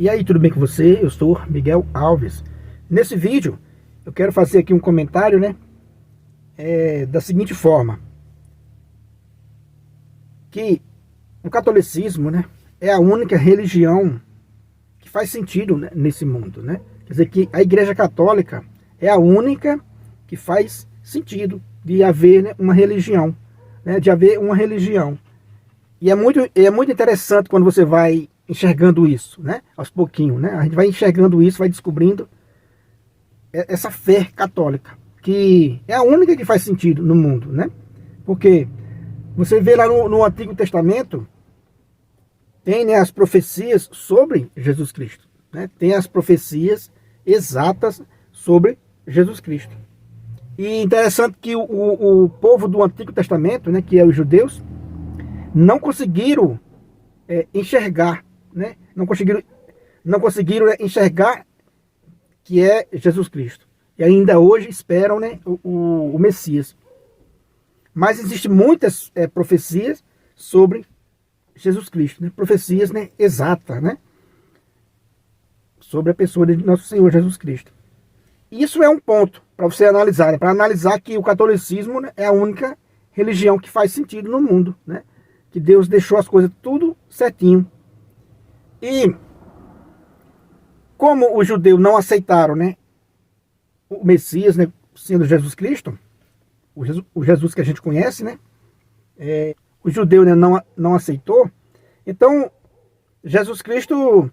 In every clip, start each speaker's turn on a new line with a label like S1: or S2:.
S1: E aí, tudo bem com você? Eu sou Miguel Alves. Nesse vídeo, eu quero fazer aqui um comentário, da seguinte forma, que o catolicismo, é a única religião que faz sentido, nesse mundo, Quer dizer que a Igreja Católica é a única que faz sentido de haver, uma religião, de haver uma religião. E é muito interessante quando você vai enxergando isso, aos pouquinhos, A gente vai enxergando isso, vai descobrindo essa fé católica, que é a única que faz sentido no mundo, Porque você vê lá no Antigo Testamento, tem, as profecias sobre Jesus Cristo, Tem as profecias exatas sobre Jesus Cristo. E interessante que o povo do Antigo Testamento, que é os judeus, não conseguiram enxergar, não conseguiram enxergar que é Jesus Cristo. E ainda hoje esperam, o Messias. Mas existem muitas profecias sobre Jesus Cristo, profecias exatas, sobre a pessoa de nosso Senhor Jesus Cristo. Isso é um ponto para você analisar, para analisar que o catolicismo é a única religião que faz sentido no mundo, que Deus deixou as coisas tudo certinho. E como os judeus não aceitaram, o Messias, sendo Jesus Cristo, o Jesus que a gente conhece, o judeu não aceitou, então Jesus Cristo,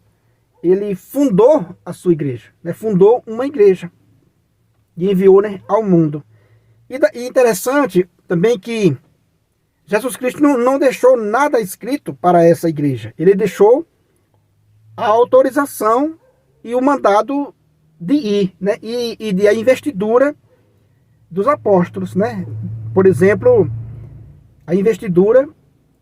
S1: ele fundou a sua igreja, fundou uma igreja e enviou, ao mundo. E interessante também que Jesus Cristo não deixou nada escrito para essa igreja. Ele deixou a autorização e o mandado de ir, e de a investidura dos apóstolos, Por exemplo, a investidura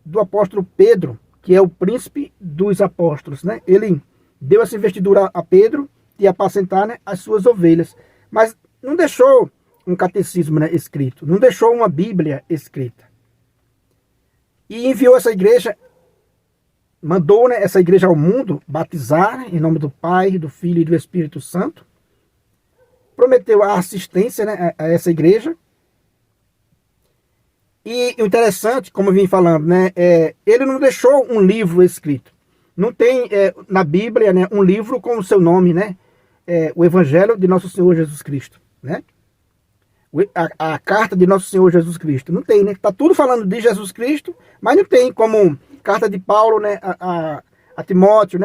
S1: do apóstolo Pedro, que é o príncipe dos apóstolos, Ele deu essa investidura a Pedro de apacentar, as suas ovelhas, mas não deixou um catecismo, escrito, não deixou uma Bíblia escrita. E enviou essa igreja, mandou, essa igreja ao mundo batizar em nome do Pai, do Filho e do Espírito Santo. Prometeu a assistência, a essa igreja. E o interessante, como eu vim falando, ele não deixou um livro escrito. Não tem na Bíblia, um livro com o seu nome, o Evangelho de Nosso Senhor Jesus Cristo, a carta de Nosso Senhor Jesus Cristo. Não tem, Está tudo falando de Jesus Cristo, mas não tem como carta de Paulo, a Timóteo,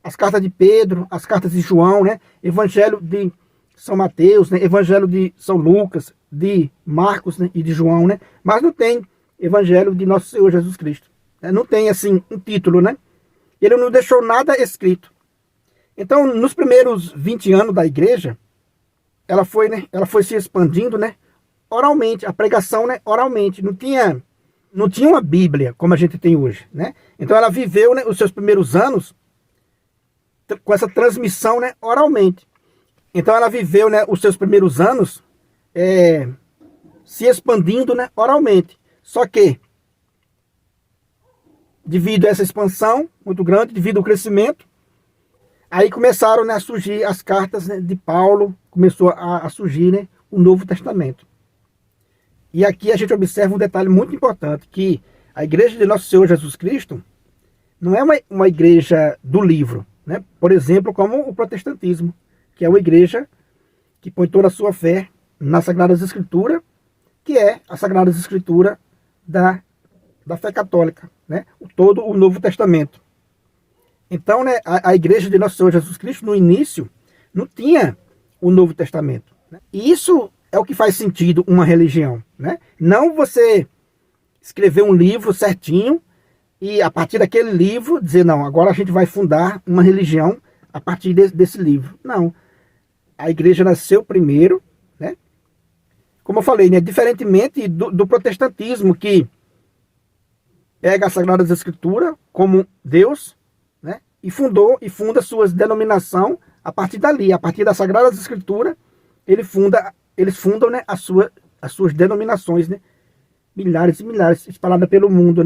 S1: as cartas de Pedro, as cartas de João, Evangelho de São Mateus, Evangelho de São Lucas, de Marcos, e de João, Mas não tem Evangelho de Nosso Senhor Jesus Cristo. Não tem, assim, um título, Ele não deixou nada escrito. Então, nos primeiros 20 anos da igreja, ela foi se expandindo, oralmente, a pregação, oralmente. Não tinha uma Bíblia como a gente tem hoje, Então ela viveu, os seus primeiros anos com essa transmissão, oralmente. Então ela viveu, os seus primeiros anos se expandindo, oralmente. Só que, devido a essa expansão muito grande, devido ao crescimento, aí começaram, a surgir as cartas, de Paulo, começou a surgir, o Novo Testamento. E aqui a gente observa um detalhe muito importante, que a igreja de Nosso Senhor Jesus Cristo não é uma igreja do livro, Por exemplo, como o protestantismo, que é uma igreja que põe toda a sua fé nas Sagradas Escrituras, que é a Sagrada Escritura da fé católica, todo o Novo Testamento. Então, a igreja de Nosso Senhor Jesus Cristo, no início, não tinha o Novo Testamento. E isso é o que faz sentido uma religião, Não você escrever um livro certinho e a partir daquele livro dizer, não, agora a gente vai fundar uma religião a partir desse livro. Não. A igreja nasceu primeiro, Como eu falei, diferentemente do protestantismo, que pega as Sagradas Escrituras como Deus, e funda suas denominações a partir dali, a partir das Sagradas Escrituras, eles fundam, as suas denominações, milhares e milhares espalhadas pelo mundo,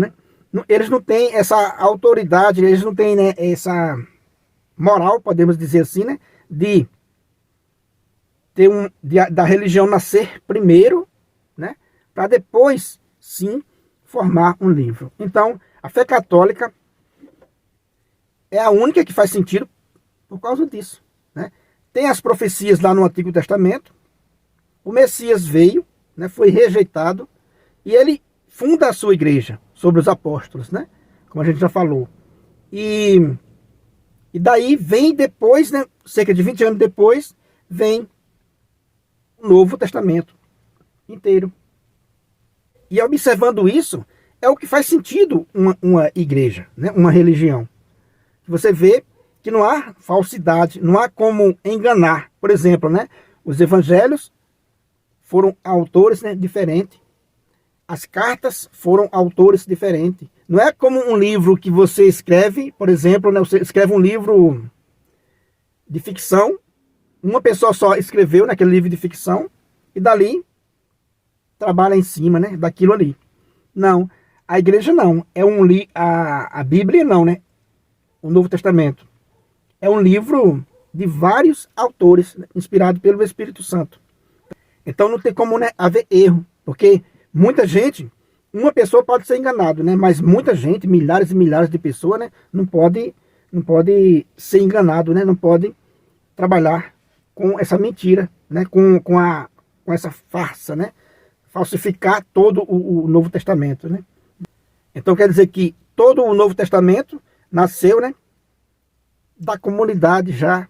S1: Eles não têm essa autoridade, eles não têm, né, essa moral, podemos dizer assim, né, de ter da religião nascer primeiro, né, para depois, sim, formar um livro. Então, a fé católica é a única que faz sentido por causa disso, né? Tem as profecias lá no Antigo Testamento, o Messias veio, né, foi rejeitado, e ele funda a sua igreja sobre os apóstolos, né, como a gente já falou. E daí vem depois, né, cerca de 20 anos depois, vem o Novo Testamento inteiro. E observando isso, é o que faz sentido uma igreja, né, uma religião. Você vê que não há falsidade, não há como enganar. Por exemplo, né, os evangelhos foram autores, né, diferentes. As cartas foram autores diferentes. Não é como um livro que você escreve, por exemplo, né, você escreve um livro de ficção, uma pessoa só escreveu naquele livro de ficção, e dali trabalha em cima, né, daquilo ali. Não, a igreja não. É a Bíblia não, né? O Novo Testamento. É um livro de vários autores, né, inspirado pelo Espírito Santo. Então não tem como, né, haver erro, porque muita gente, uma pessoa pode ser enganado, né, mas muita gente, milhares e milhares de pessoas, né, não pode ser enganado, né, não pode trabalhar com essa mentira, né, com essa farsa, né, falsificar todo o Novo Testamento, né. Então quer dizer que todo o Novo Testamento nasceu, né, da comunidade já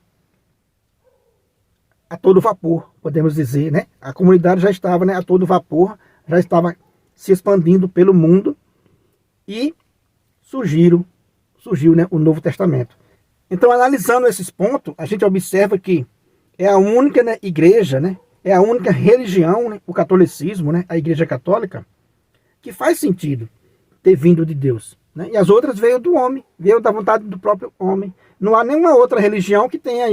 S1: a todo vapor, podemos dizer, né? A comunidade já estava, né, a todo vapor, já estava se expandindo pelo mundo e surgiu, né, o Novo Testamento. Então, analisando esses pontos, a gente observa que é a única, né, igreja, né, é a única religião, né, o catolicismo, né, a Igreja Católica, que faz sentido ter vindo de Deus, né? E as outras veio do homem, veio da vontade do próprio homem. Não há nenhuma outra religião que tenha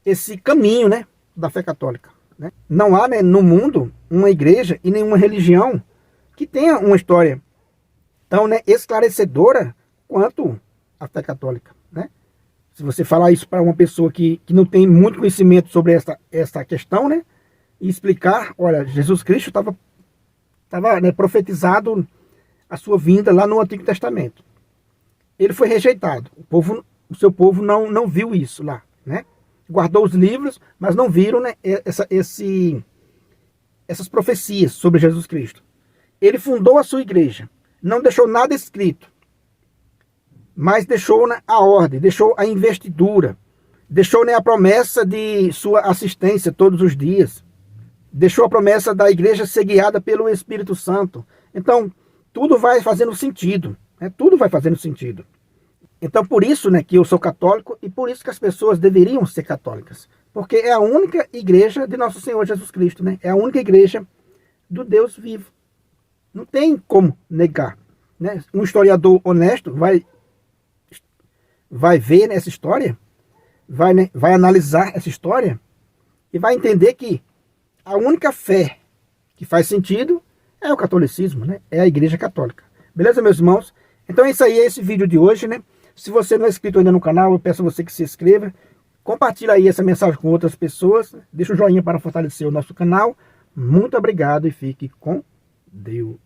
S1: esse caminho, né, da fé católica, né? Não há, né, no mundo uma igreja e nenhuma religião que tenha uma história tão, né, esclarecedora quanto a fé católica, né? Se você falar isso para uma pessoa que não tem muito conhecimento sobre essa questão, né, e explicar, olha, Jesus Cristo estava né, profetizado a sua vinda lá no Antigo Testamento. Ele foi rejeitado. O seu povo não viu isso lá, né? Guardou os livros, mas não viram, né, essas profecias sobre Jesus Cristo. Ele fundou a sua igreja, não deixou nada escrito, mas deixou, né, a ordem, deixou a investidura, deixou, né, a promessa de sua assistência todos os dias, deixou a promessa da igreja ser guiada pelo Espírito Santo. Então, tudo vai fazendo sentido, né? Tudo vai fazendo sentido. Então, por isso, né, que eu sou católico e por isso que as pessoas deveriam ser católicas. Porque é a única igreja de Nosso Senhor Jesus Cristo, né? É a única igreja do Deus vivo. Não tem como negar, né? Um historiador honesto vai ver nessa história, vai analisar essa história e vai entender que a única fé que faz sentido é o catolicismo, né? É a Igreja Católica. Beleza, meus irmãos? Então é isso aí, é esse vídeo de hoje, né? Se você não é inscrito ainda no canal, eu peço a você que se inscreva. Compartilhe aí essa mensagem com outras pessoas. Deixa o joinha para fortalecer o nosso canal. Muito obrigado e fique com Deus.